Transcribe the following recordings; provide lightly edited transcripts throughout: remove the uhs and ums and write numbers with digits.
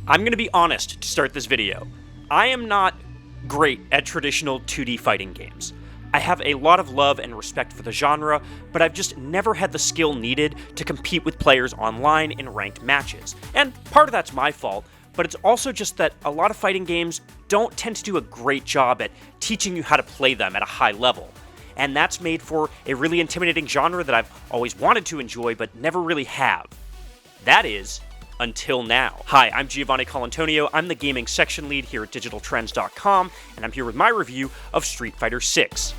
I'm going to be honest to start this video. I am not great at traditional 2D fighting games. I have a lot of love and respect for the genre, but I've just never had the skill needed to compete with players online in ranked matches. And part of that's my fault, but it's also just that a lot of fighting games don't tend to do a great job at teaching you how to play them at a high level. And that's made for a really intimidating genre that I've always wanted to enjoy but never really have. That is, until now. Hi, I'm Giovanni Colantonio. I'm the gaming section lead here at digitaltrends.com, and I'm here with my review of Street Fighter 6.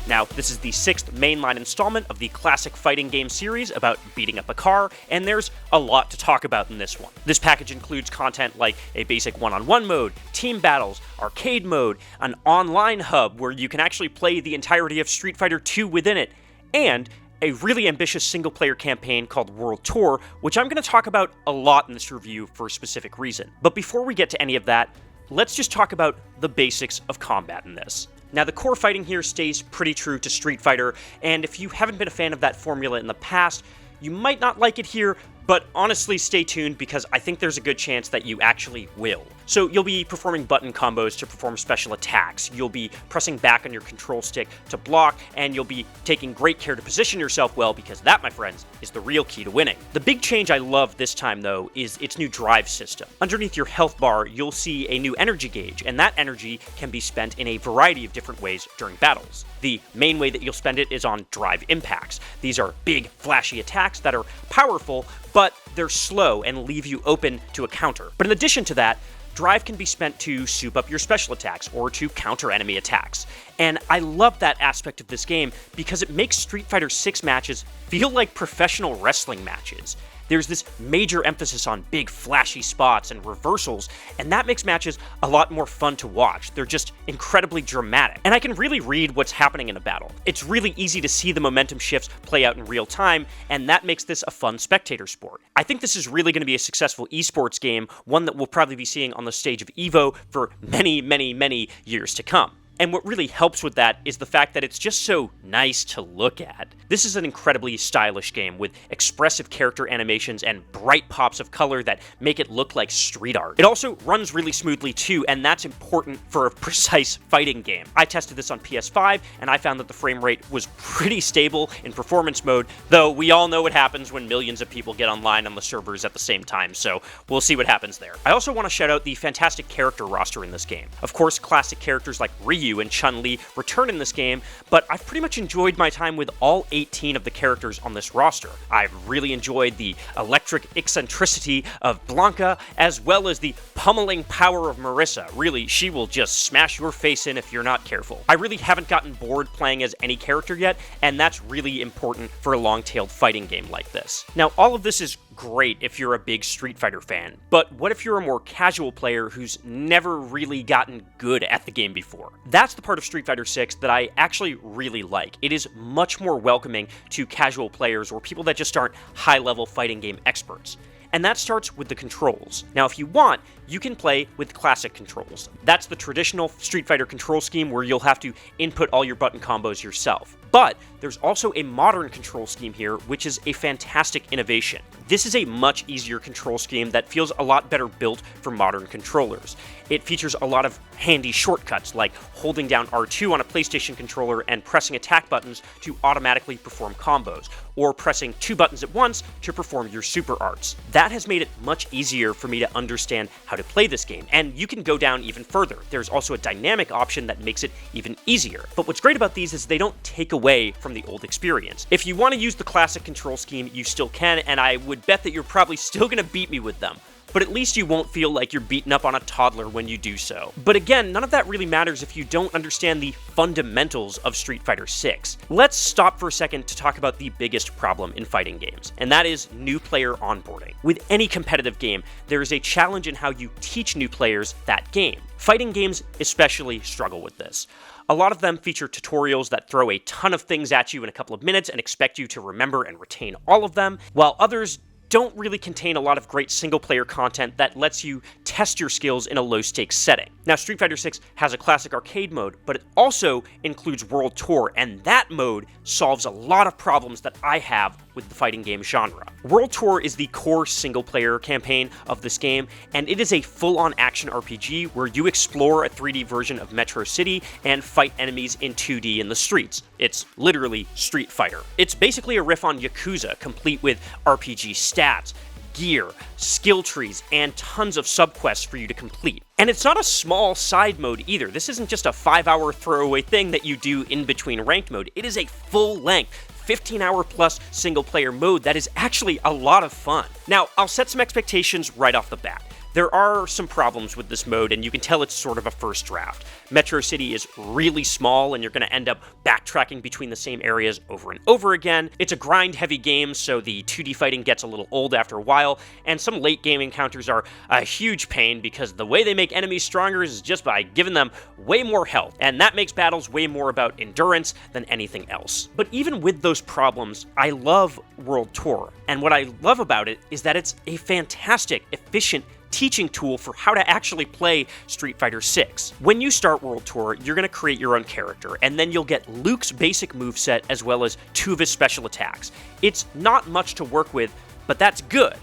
Now, this is the 6th mainline installment of the classic fighting game series about beating up a car, and there's a lot to talk about in this one. This package includes content like a basic one-on-one mode, team battles, arcade mode, an online hub where you can actually play the entirety of Street Fighter 2 within it, and a really ambitious single-player campaign called World Tour, which I'm going to talk about a lot in this review for a specific reason. But before we get to any of that, let's just talk about the basics of combat in this. Now, the core fighting here stays pretty true to Street Fighter, and if you haven't been a fan of that formula in the past, you might not like it here, but honestly stay tuned because I think there's a good chance that you actually will. So you'll be performing button combos to perform special attacks, you'll be pressing back on your control stick to block, and you'll be taking great care to position yourself well because that, my friends, is the real key to winning. The big change I love this time, though, is its new drive system. Underneath your health bar, you'll see a new energy gauge, and that energy can be spent in a variety of different ways during battles. The main way that you'll spend it is on drive impacts. These are big, flashy attacks that are powerful, but they're slow and leave you open to a counter. But in addition to that, drive can be spent to soup up your special attacks or to counter enemy attacks. And I love that aspect of this game because it makes Street Fighter 6 matches feel like professional wrestling matches. There's this major emphasis on big flashy spots and reversals, and that makes matches a lot more fun to watch. They're just incredibly dramatic. And I can really read what's happening in a battle. It's really easy to see the momentum shifts play out in real time, and that makes this a fun spectator sport. I think this is really going to be a successful esports game, one that we'll probably be seeing on the stage of EVO for many, many, many years to come. And what really helps with that is the fact that it's just so nice to look at. This is an incredibly stylish game with expressive character animations and bright pops of color that make it look like street art. It also runs really smoothly too, and that's important for a precise fighting game. I tested this on PS5, and I found that the frame rate was pretty stable in performance mode, though we all know what happens when millions of people get online on the servers at the same time, so we'll see what happens there. I also want to shout out the fantastic character roster in this game. Of course, classic characters like Ryu and Chun-Li return in this game, but I've pretty much enjoyed my time with all 18 of the characters on this roster. I've really enjoyed the electric eccentricity of Blanka, as well as the pummeling power of Marissa. Really, she will just smash your face in if you're not careful. I really haven't gotten bored playing as any character yet, and that's really important for a long-tailed fighting game like this. Now, all of this is great if you're a big Street Fighter fan, but what if you're a more casual player who's never really gotten good at the game before? That's the part of Street Fighter 6 that I actually really like. It is much more welcoming to casual players or people that just aren't high-level fighting game experts. And that starts with the controls. Now, if you want, you can play with classic controls. That's the traditional Street Fighter control scheme where you'll have to input all your button combos yourself. But there's also a modern control scheme here, which is a fantastic innovation. This is a much easier control scheme that feels a lot better built for modern controllers. It features a lot of handy shortcuts, like holding down R2 on a PlayStation controller and pressing attack buttons to automatically perform combos, or pressing 2 buttons at once to perform your super arts. That has made it much easier for me to understand how to play this game, and you can go down even further. There's also a dynamic option that makes it even easier. But what's great about these is they don't take away from the old experience. If you want to use the classic control scheme, you still can, and I would bet that you're probably still going to beat me with them. But at least you won't feel like you're beating up on a toddler when you do so. But again, none of that really matters if you don't understand the fundamentals of Street Fighter 6. Let's stop for a second to talk about the biggest problem in fighting games, and that is new player onboarding. With any competitive game, there is a challenge in how you teach new players that game. Fighting games especially struggle with this. A lot of them feature tutorials that throw a ton of things at you in a couple of minutes and expect you to remember and retain all of them, while others don't really contain a lot of great single-player content that lets you test your skills in a low-stakes setting. Now, Street Fighter VI has a classic arcade mode, but it also includes World Tour, and that mode solves a lot of problems that I have with the fighting game genre. World Tour is the core single-player campaign of this game, and it is a full-on action RPG where you explore a 3D version of Metro City and fight enemies in 2D in the streets. It's literally Street Fighter. It's basically a riff on Yakuza, complete with RPG stats, gear, skill trees, and tons of subquests for you to complete. And it's not a small side mode either. This isn't just a 5-hour throwaway thing that you do in between ranked mode. It is a full-length 15-hour plus single-player mode that is actually a lot of fun. Now, I'll set some expectations right off the bat. There are some problems with this mode, and you can tell it's sort of a first draft. Metro City is really small, and you're going to end up backtracking between the same areas over and over again. It's a grind-heavy game, so the 2D fighting gets a little old after a while, and some late-game encounters are a huge pain because the way they make enemies stronger is just by giving them way more health, and that makes battles way more about endurance than anything else. But even with those problems, I love World Tour, and what I love about it is that it's a fantastic, efficient teaching tool for how to actually play Street Fighter VI. When you start World Tour, you're going to create your own character, and then you'll get Luke's basic moveset as well as 2 of his special attacks. It's not much to work with, but that's good,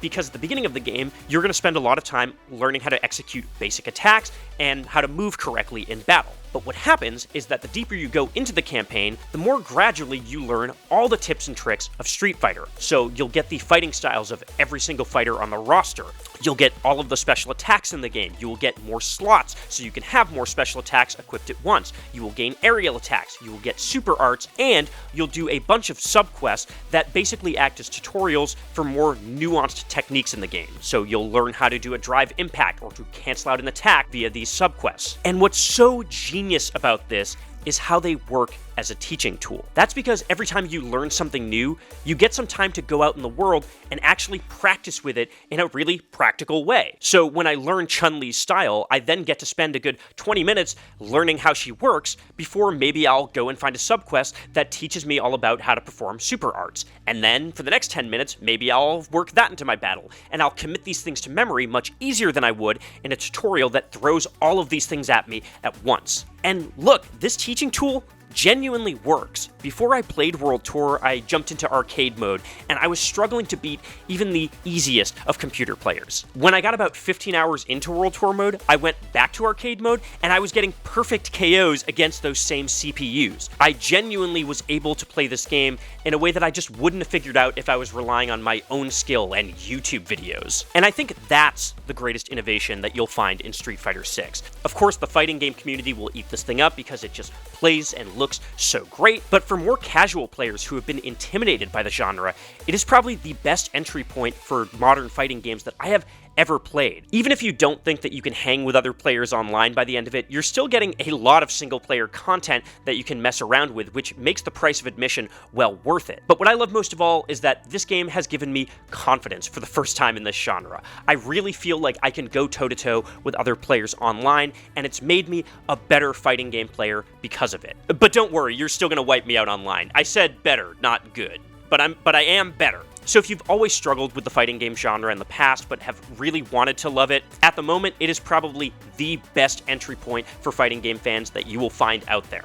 because at the beginning of the game, you're going to spend a lot of time learning how to execute basic attacks and how to move correctly in battle. But what happens is that the deeper you go into the campaign, the more gradually you learn all the tips and tricks of Street Fighter. So you'll get the fighting styles of every single fighter on the roster. You'll get all of the special attacks in the game. You will get more slots, so you can have more special attacks equipped at once. You will gain aerial attacks, you will get super arts, and you'll do a bunch of subquests that basically act as tutorials for more nuanced techniques in the game. So you'll learn how to do a drive impact or to cancel out an attack via these subquests. And what's so genius about this is how they work as a teaching tool. That's because every time you learn something new, you get some time to go out in the world and actually practice with it in a really practical way. So when I learn Chun-Li's style, I then get to spend a good 20 minutes learning how she works before maybe I'll go and find a subquest that teaches me all about how to perform super arts. And then for the next 10 minutes, maybe I'll work that into my battle, and I'll commit these things to memory much easier than I would in a tutorial that throws all of these things at me at once. And look, this teaching tool genuinely works. Before I played World Tour, I jumped into arcade mode, and I was struggling to beat even the easiest of computer players. When I got about 15 hours into World Tour mode, I went back to arcade mode, and I was getting perfect KOs against those same CPUs. I genuinely was able to play this game in a way that I just wouldn't have figured out if I was relying on my own skill and YouTube videos. And I think that's the greatest innovation that you'll find in Street Fighter VI. Of course, the fighting game community will eat this thing up because it just plays and looks so great, but for more casual players who have been intimidated by the genre, it is probably the best entry point for modern fighting games that I have ever played. Even if you don't think that you can hang with other players online by the end of it, you're still getting a lot of single-player content that you can mess around with, which makes the price of admission well worth it. But what I love most of all is that this game has given me confidence for the first time in this genre. I really feel like I can go toe-to-toe with other players online, and it's made me a better fighting game player because of it. But don't worry, you're still gonna wipe me out online. I said better, not good. But I am better. So if you've always struggled with the fighting game genre in the past but have really wanted to love it, at the moment it is probably the best entry point for fighting game fans that you will find out there.